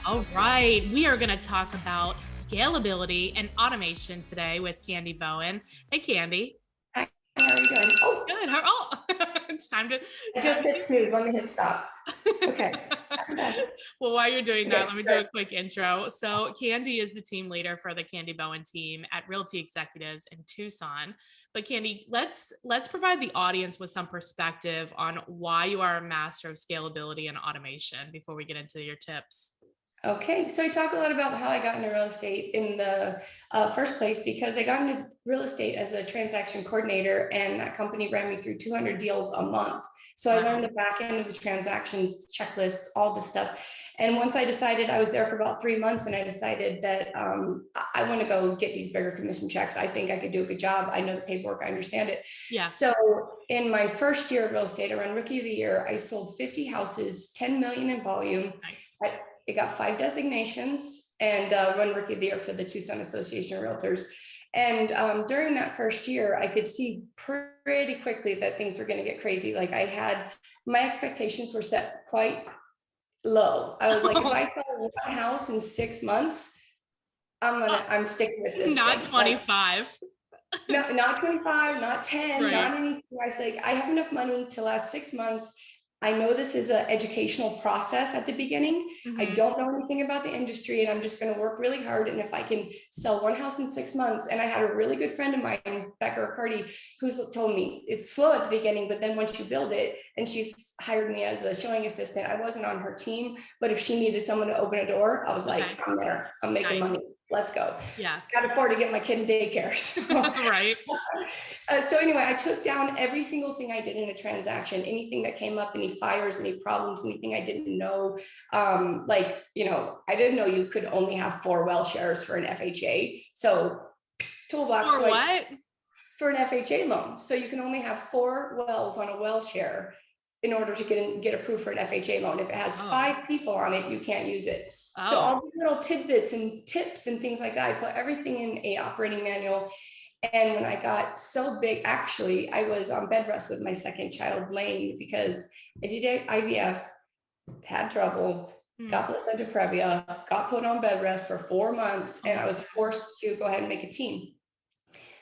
All right, we are going to talk about scalability and automation today with Candy Bowen. Hey, Candy. Hi, how are you doing? Oh, Good. Oh, it's time to I go. just hit snooze. Let me hit stop. Okay, I'm back. Well, while you're doing that, Okay, let me do great. a quick intro. So, Candy is the team leader for the Candy Bowen team at Realty Executives in Tucson. But Candy, let's provide the audience with some perspective on why you are a master of scalability and automation before we get into your tips. Okay, so I talk a lot about how I got into real estate in the first place because I got into real estate as a transaction coordinator, and that company ran me through 200 deals a month. So I Wow. learned the back end of the transactions, checklists, all the stuff. And once I decided, I was there for about 3 months, and I decided that I want to go get these bigger commission checks. I think I could do a good job. I know the paperwork, I understand it. Yeah. So in my first year of real estate, around rookie of the year, I sold 50 houses, 10 million in volume. Nice. It got 5 designations and run rookie of the year for the Tucson Association of Realtors. And during that first year, I could see pretty quickly that things were going to get crazy. Like I had my expectations were set quite low. I was like, if I sell one house in 6 months, I'm sticking with this Not thing. Like 25. no, not 25, not 10, Right. not anything. I was like, I have enough money to last 6 months. I know this is an educational process at the beginning. I Hmm. don't know anything about the industry, and I'm just going to work really hard. And if I can sell one house in 6 months, and I had a really good friend of mine, Becca Riccardi, who's told me it's slow at the beginning, but then once you build it, and she's hired me as a showing assistant. I wasn't on her team, but if she needed someone to open a door, I was like, Okay. I'm there. I'm making Nice. money. Let's go. Yeah. Can't afford to get my kid in daycare. So Right. so anyway, I took down every single thing I did in a transaction, anything that came up, any fires, any problems, anything I didn't know. I didn't know you could only have 4 well shares for an FHA. So toolbox. Or So I what? for an FHA loan. So you can only have 4 wells on a well share in order to get approved for an FHA loan. If it has Oh. 5 people on it, you can't use it. So Oh. all these little tidbits and tips and things like that, I put everything in a operating manual. And when I got so big, actually, I was on bed rest with my second child, Lane, because I did IVF, had trouble, Hmm. got placenta previa, got put on bed rest for 4 months, Oh and my I was God. forced to go ahead and make a team.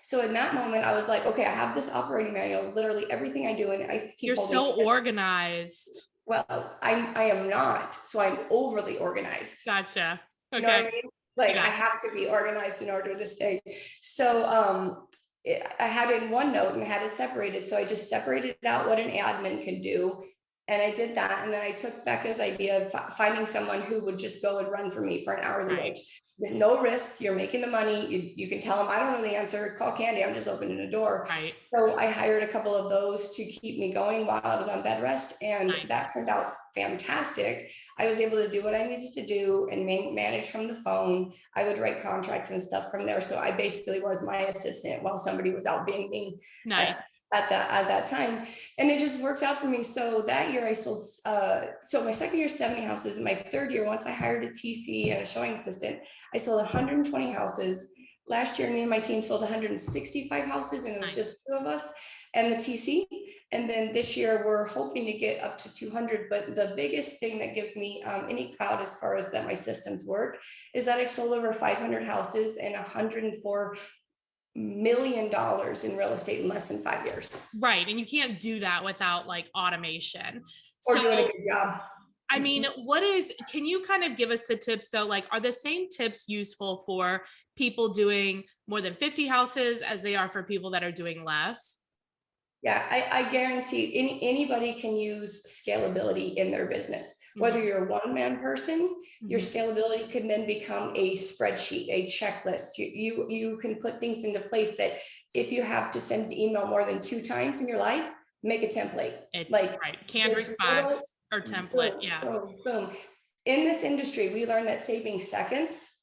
So in that moment, I was like, okay, I have this operating manual, literally everything I do, and I keep You're holding so it. organized. Well, I am not, so I'm overly organized. Gotcha. You know what Okay. I mean? Like I Yeah. have to be organized in order to stay. So I had it in OneNote and had it separated. So I just separated out what an admin could do. And I did that. And then I took Becca's idea of finding someone who would just go and run for me for an hourly Right. wage. No risk. You're making the money. You can tell them, I don't know the answer. Call Candy. I'm just opening a door. Right. So I hired a couple of those to keep me going while I was on bed rest. And Nice. that turned out fantastic. I was able to do what I needed to do and manage from the phone. I would write contracts and stuff from there. So I basically was my assistant while somebody was out being me at, Nice. at that time. And it just worked out for me. So that year I sold, so my second year, 70 houses. In my third year, once I hired a TC and a showing assistant, I sold 120 houses. Last year, me and my team sold 165 houses, and it was Nice. just 2 of us and the TC. And then this year we're hoping to get up to 200. But the biggest thing that gives me any clout as far as that my systems work is that I've sold over 500 houses and $104 million in real estate in less than 5 years. Right. And you can't do that without like automation. Or So, doing a good job. I mean, can you kind of give us the tips though? Like, are the same tips useful for people doing more than 50 houses as they are for people that are doing less? Yeah, I guarantee anybody can use scalability in their business. Whether Hmm. you're a one-man person, your Hmm. scalability can then become a spreadsheet, a checklist. You can put things into place that if you have to send an email more than 2 times in your life, make a template. It's Like right. Canned this little response or template. boom, Yeah. boom, boom. In this industry, we learned that saving seconds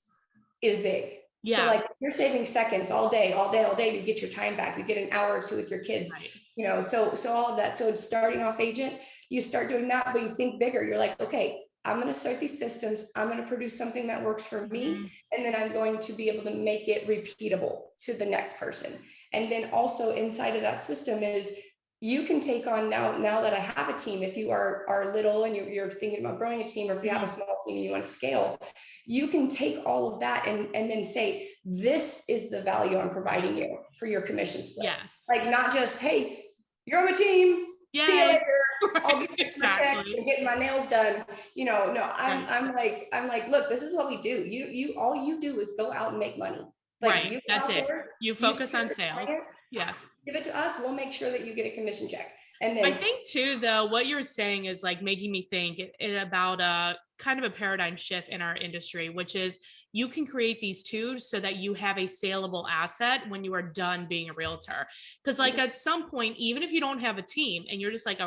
is big. So Yeah. like you're saving seconds all day, all day, all day, you get your time back. You get an hour or two with your kids, Right. so all of that. So it's starting off agent, you start doing that, but you think bigger. You're like, okay, I'm going to start these systems. I'm going to produce something that works for Hmm. me. And then I'm going to be able to make it repeatable to the next person. And then also inside of that system is you can take on now that I have a team, if you are little and you're thinking about growing a team, or if you have a small team and you want to scale, you can take all of that and then say, this is the value I'm providing you for your commission split. Yes. Like, not just, hey, you're on my team. Yay. See you later. I'll Right. be exactly. And getting my nails done. No, I'm like, look, this is what we do. You all you do is go out and make money. Like, right. you That's it. there, You focus on sales. Client, yeah. Give it to us. We'll make sure that you get a commission check. And then I think too, though, what you're saying is like making me think about a kind of a paradigm shift in our industry, which is you can create these two so that you have a saleable asset when you are done being a realtor. Because like at some point, even if you don't have a team and you're just like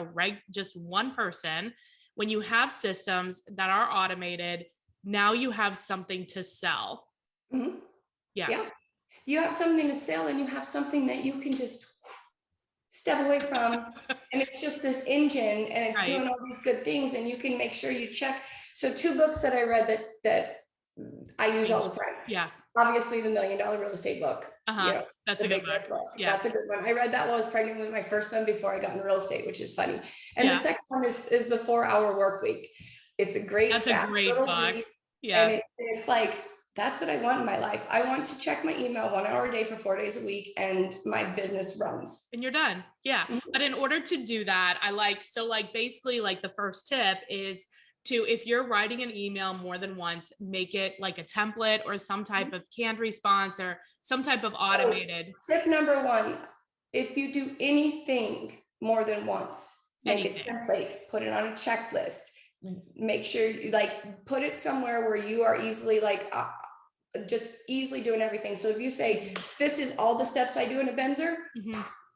just one person, when you have systems that are automated, now you have something to sell. Mhm. Yeah. Yeah. You have something to sell, and you have something that you can just step away from. And it's just this engine, and it's doing all these good things, and you can make sure you check. So 2 books that I read that I use all the time. Yeah. Obviously, the $1 Million Real Estate book. That's a good book. Yeah. That's a good one. I read that while I was pregnant with my first son before I got into real estate, which is funny. And the second one is the 4-Hour Work Week. It's a great, that's a great book. read, yeah. And it's like, that's what I want in my life. I want to check my email 1 hour a day for 4 days a week, and my business runs. And you're done. Yeah. Mm-hmm. But in order to do that, basically like the first tip is to, if you're writing an email more than once, make it like a template or some type of canned response or some type of automated. Tip number 1, if you do anything more than once, make a template, put it on a checklist. Make sure you put it somewhere where you are easily just easily doing everything. So if you say, this is all the steps I do in a Benzer,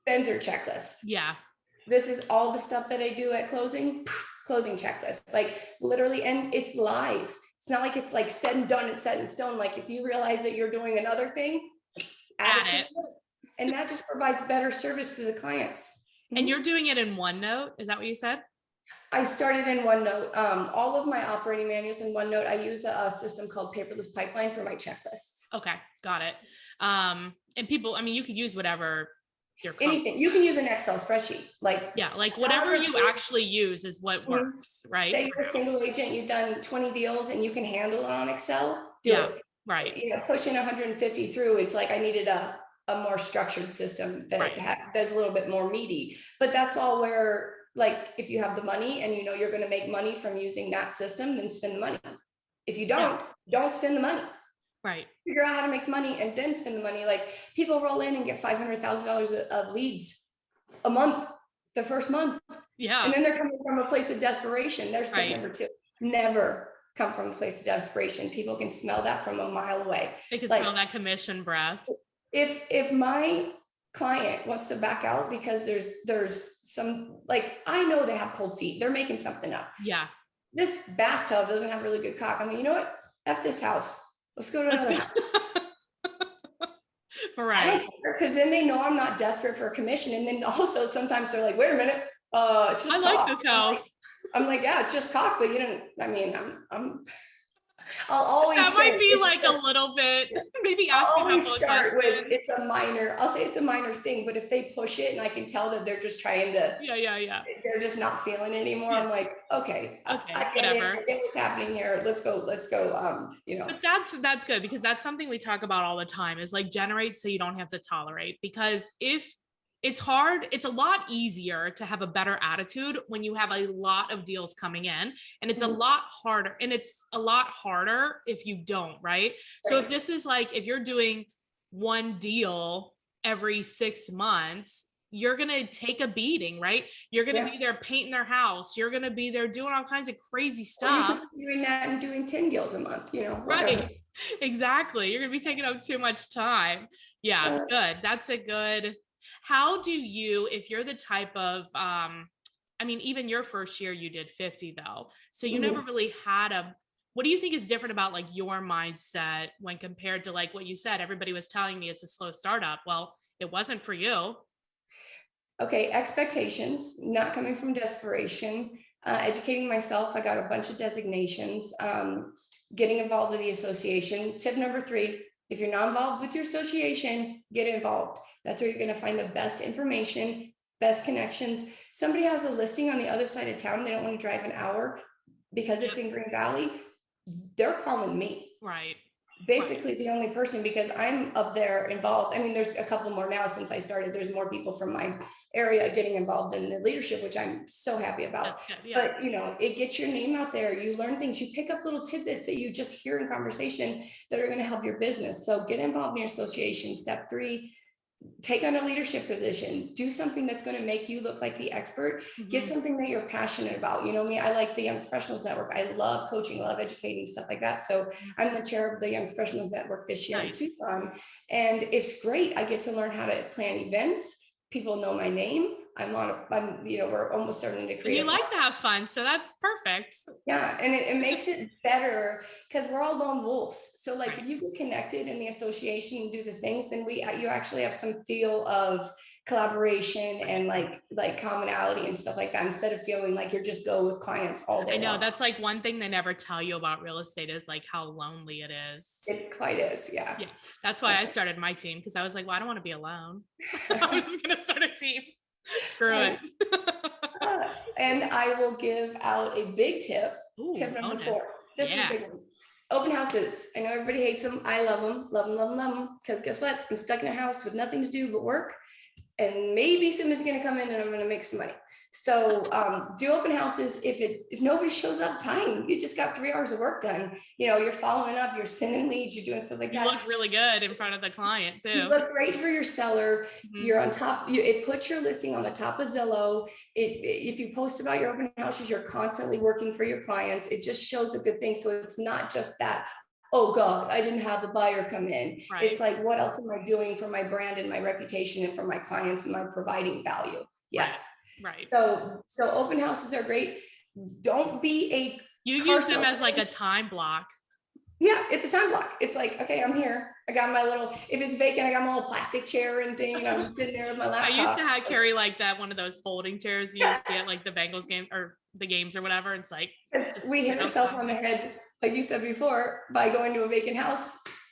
Benzer checklist. Yeah. This is all the stuff that I do at closing checklist, literally. And it's live. It's not like it's like said and done and set in stone. Like, if you realize that you're doing another thing, add it. And that just provides better service to the clients. And you're doing it in OneNote. Is that what you said? I started in OneNote. All of my operating manuals in OneNote. I use a system called Paperless Pipeline for my checklists. Okay, got it. And people, you could use whatever you're anything. You can use an Excel spreadsheet. Whatever you actually use is what works, right? Say you're a single agent, you've done 20 deals and you can handle it on Excel. Do it. Right. Pushing 150 through, it's like I needed a more structured system that that's a little bit more meaty. But that's all where, if you have the money and you're going to make money from using that system, then spend the money. If you don't spend the money. Right. Figure out how to make money and then spend the money. People roll in and get $500,000 of leads a month, the first month. Yeah. And then they're coming from a place of desperation. There's tip number 2. Never come from a place of desperation. People can smell that from a mile away. They can smell that commission breath. If my client wants to back out because there's some, I know they have cold feet, they're making something up. Yeah. This bathtub doesn't have really good caulk. You know what? F this house. Let's go to another house. Right. I don't care, because then they know I'm not desperate for a commission. And then also sometimes they're like, wait a minute, it's just I like this house. I'm like, yeah, it's just caulk, but you don't. I'll always that might be a little bit. Maybe ask I'll me always start with it's a minor. I'll say it's a minor thing, but if they push it and I can tell that they're just trying to, they're just not feeling it anymore. I'm like, okay, I get it. I get what's happening here. Let's go. But that's good, because that's something we talk about all the time is generate so you don't have to tolerate. Because if it's hard, it's a lot easier to have a better attitude when you have a lot of deals coming in, and it's a lot harder. And it's a lot harder if you don't, right? So if this is if you're doing one deal every 6 months, you're going to take a beating, right? You're going to be there painting their house. You're going to be there doing all kinds of crazy stuff. Doing that and doing 10 deals a month, Right. Exactly. You're going to be taking up too much time. Yeah. Good. That's a good. How do you, if you're the type of, even your first year you did 50 though. So you never really had what do you think is different about your mindset when compared to what you said? Everybody was telling me it's a slow startup. Well, it wasn't for you. Okay. Expectations, not coming from desperation, educating myself. I got a bunch of designations, getting involved with the association. Tip number 3, if you're not involved with your association, get involved. That's where you're going to find the best information, best connections. Somebody has a listing on the other side of town. They don't want to drive an hour because it's in Green Valley. They're calling me. Right. Basically the only person, because I'm up there involved. I mean, there's a couple more now since I started. There's more people from my area getting involved in the leadership, which I'm so happy about. Yeah. But it gets your name out there. You learn things, you pick up little tidbits that you just hear in conversation that are going to help your business. So get involved in your association. Step 3, take on a leadership position, do something that's going to make you look like the expert, get something that you're passionate about. Me, I like the Young Professionals Network. I love coaching, love educating, stuff like that. So I'm the chair of the Young Professionals Network this year in Tucson. And it's great. I get to learn how to plan events. People know my name. We're almost starting to create. And you like to have fun, so that's perfect. Yeah, and it makes it better because we're all lone wolves. So like if you get connected in the association and do the things, then you actually have some feel of collaboration and like commonality and stuff like that, instead of feeling like you're just go with clients all day. I know long. that's like one thing they never tell you about real estate is like how lonely it is. It quite is, yeah. Yeah, that's why I started my team, because I was like, well, I don't want to be alone. I'm just gonna start a team. Screw it. And I will give out a big tip. Ooh, tip number bonus. 4. This is a big one. Open houses. I know everybody hates them. I love them, love them, love them, love them. Because guess what? I'm stuck in a house with nothing to do but work. And maybe somebody's going to come in and I'm going to make some money. So do open houses. If nobody shows up, fine. You just got 3 hours of work done. You're following up, you're sending leads, you're doing stuff like that. You look really good in front of the client too. You look great for your seller. You're on top. It puts your listing on the top of Zillow. If you post about your open houses, you're constantly working for your clients. It just shows a good thing. So it's not just that, oh God, I didn't have a buyer come in. Right. It's like, what else am I doing for my brand and my reputation and for my clients? Am I providing value? Yes. Right. So open houses are great. Don't be you use them as like a time block. Yeah, it's a time block. It's like, okay, I'm here. I got my little, if it's vacant, I got my little plastic chair and thing, and I'm just sitting there with my laptop. I used to carry like that, one of those folding chairs you get like the Bengals game or the games or whatever. It's like, we hit ourselves on the head, like you said before, by going to a vacant house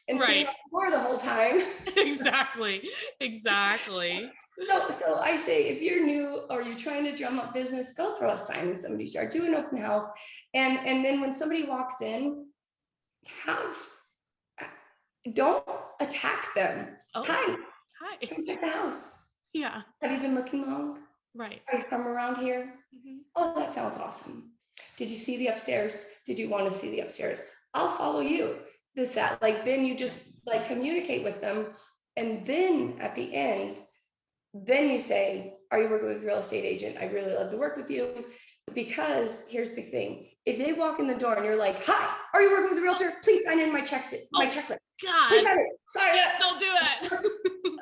and sitting on the floor the whole time. Exactly. So I say, if you're new or you're trying to drum up business, go throw a sign in somebody's yard, do an open house. And then when somebody walks in, don't attack them. Oh. Hi. Come check the house. Yeah. Have you been looking long? Right. Are you from around here? Oh, that sounds awesome. Did you see the upstairs? Did you want to see the upstairs? I'll follow you. Then you just communicate with them. And then at the end, then you say, are you working with a real estate agent? I really love to work with you. Because here's the thing. If they walk in the door and you're like, hi, are you working with a realtor? Please sign in my checklist. God. Please sign it. Sorry. Don't do it.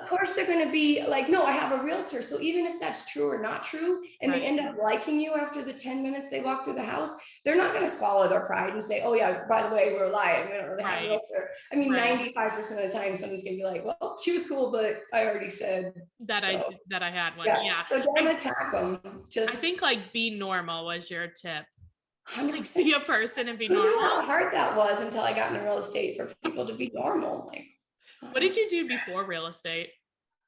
Of course, they're going to be like, no, I have a realtor. So even if that's true or not true, and they end up liking you after the 10 minutes they walk through the house, they're not going to swallow their pride and say, oh yeah, by the way, we're lying. We don't really have a realtor. I mean, 95% of the time, someone's going to be like, well, she was cool, but I already said that I had one. Yeah. So don't attack them. I think be normal was your tip. 100%. Be a person and be normal. I knew how hard that was until I got into real estate for people to be normal. What did you do before real estate?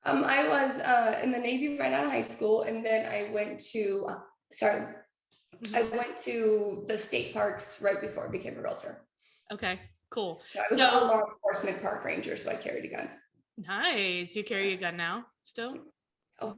I was in the Navy right out of high school, and then I went to I went to the state parks right before I became a realtor. Okay, cool. So I was a law enforcement park ranger, so I carried a gun. Nice. You carry a gun now still? Oh.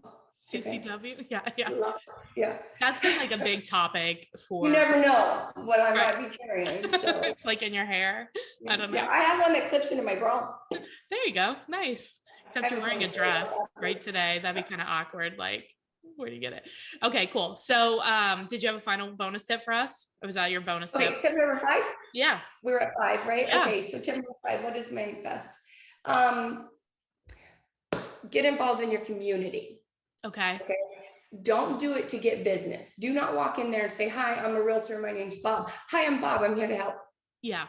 CCW? Yeah. That's been a big topic for. You never know what I might be carrying. So it's in your hair. I don't know. Yeah, I have one that clips into my bra. There you go. Nice. Except you're wearing a dress right today. That'd be kind of awkward. Where do you get it? Okay, cool. So did you have a final bonus tip for us? Or was that your bonus tip? Tip number 5? Yeah. We were at 5, right? Yeah. Okay, so tip number 5, what is my best? Get involved in your community. Okay. Don't do it to get business. Do not walk in there and say, hi, I'm a realtor. My name's Bob. Hi, I'm Bob. I'm here to help. Yeah.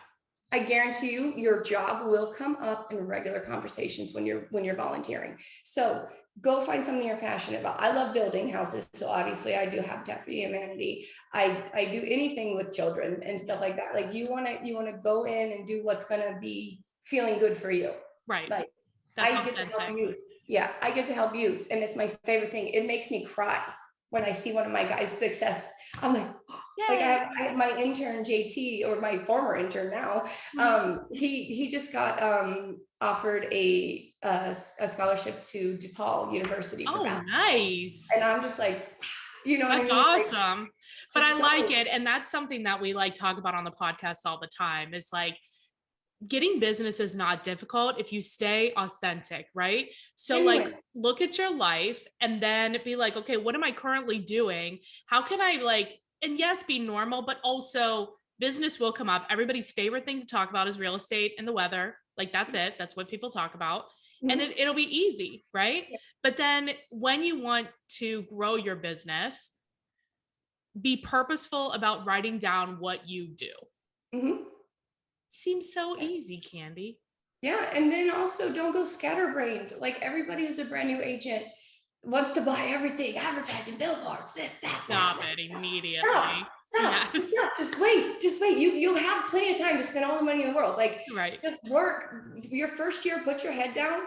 I guarantee you your job will come up in regular conversations when you're volunteering. So go find something you're passionate about. I love building houses. So obviously I do Habitat for Humanity. I do anything with children and stuff like that. You want to go in and do what's going to be feeling good for you. Right. I get to help you. Yeah, I get to help youth, and it's my favorite thing. It makes me cry when I see one of my guys' success. I'm like, like Yay. I have my intern JT, or my former intern now. Mhm. He just got offered a scholarship to DePaul University for Oh, basketball, and nice. I'm just like, you know what I That's mean? Like, awesome. But I just like go. it. And that's something that we like talk about on the podcast all the time. Is like getting business is not difficult if you stay authentic, right? So like Genuine. look at your life and then be like, okay, what am I currently doing? How can I like, and yes, be normal, but also business will come up. Everybody's favorite thing to talk about is real estate and the weather. Like that's it. That's what people talk about. And Mhm. it'll be easy, right? But then when you want to grow your business, be purposeful about writing down what you do. Mhm. Seems so easy, Candy. Yeah, and then also don't go scatterbrained. Like, everybody who's a brand new agent wants to buy everything, advertising, billboards, this, Stop that. it Stop, immediately. stop, just Yes. stop, just wait, just wait. You'll have plenty of time to spend all the money in the world. Like, Right. just work your first year, put your head down.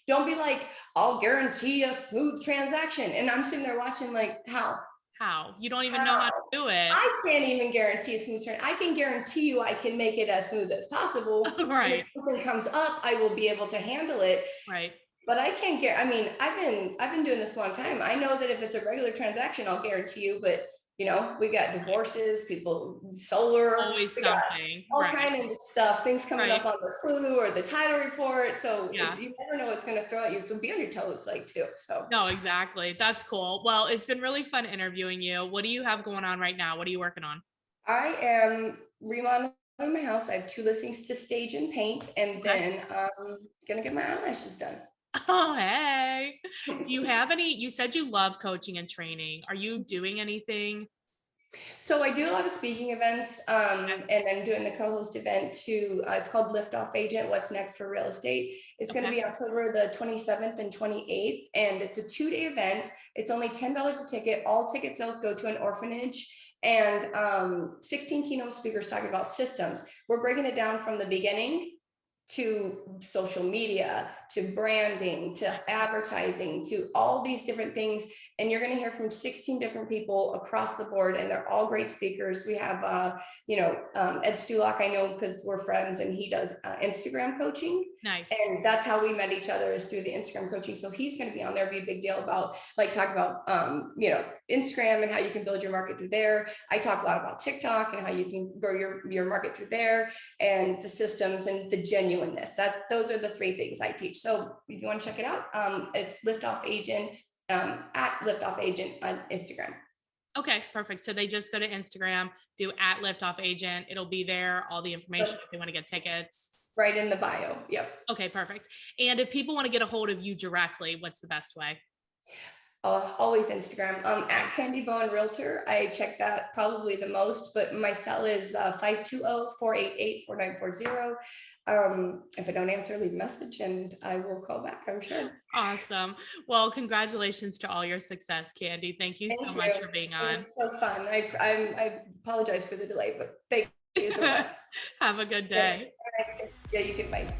Don't be like, I'll guarantee a smooth transaction. And I'm sitting there watching, like, how? How? You don't even know how to How? do it. I can't even guarantee a smooth turn. I can guarantee you I can make it as smooth as possible. And if Right. something comes up, I will be able to handle it. Right. But I can't get, I mean, I've been doing this a long time. I know that if it's a regular transaction, I'll guarantee you, but we got Right. divorces, people, solar, Always we got something. all Right. kind of stuff, things coming Right. up on the clue or the title report. So Yeah. you never know what's going to throw at you. So be on your toes, like, too. So No, exactly. That's cool. Well, it's been really fun interviewing you. What do you have going on right now? What are you working on? I am remodeling my house. I have 2 listings to stage and paint, and Okay. then gonna get my eyelashes done. Oh, hey. Do you have any? You said you love coaching and training. Are you doing anything? So I do a lot of speaking events, Okay. and I'm doing the co-host event too. It's called Lift Off Agent, What's Next for Real Estate. It's going to Okay. be October the 27th and 28th, and it's a 2-day event. It's only $10 a ticket. All ticket sales go to an orphanage, and 16 keynote speakers talking about systems. We're breaking it down from the beginning to social media, to branding, to advertising, to all these different things. And you're going to hear from 16 different people across the board, and they're all great speakers. We have, Ed Stulak, I know because we're friends, and he does Instagram coaching. Nice. And that's how we met each other, is through the Instagram coaching. So he's going to be on there, be a big deal about, like, talk about, Instagram and how you can build your market through there. I talk a lot about TikTok and how you can grow your market through there, and the systems and the genuineness. Those are the 3 things I teach. So if you want to check it out, it's Liftoff Agent, at Liftoff Agent on Instagram. Okay, perfect. So they just go to Instagram, do at Liftoff Agent. It'll be there, all the information So if they want to get tickets. right in the bio. Yep. Okay, perfect. And if people want to get a hold of you directly, what's the best way? Always Instagram. At Candy Bowen Realtor. I check that probably the most, but my cell is 520-488-4940. If I don't answer, leave a message and I will call back, I'm sure. Awesome. Well, congratulations to all your success, Candy. Thank you so Thank much you. for being It on. was so fun. I apologize for the delay, but thank you so much. Have a good Yeah, day. yeah, you too. Bye.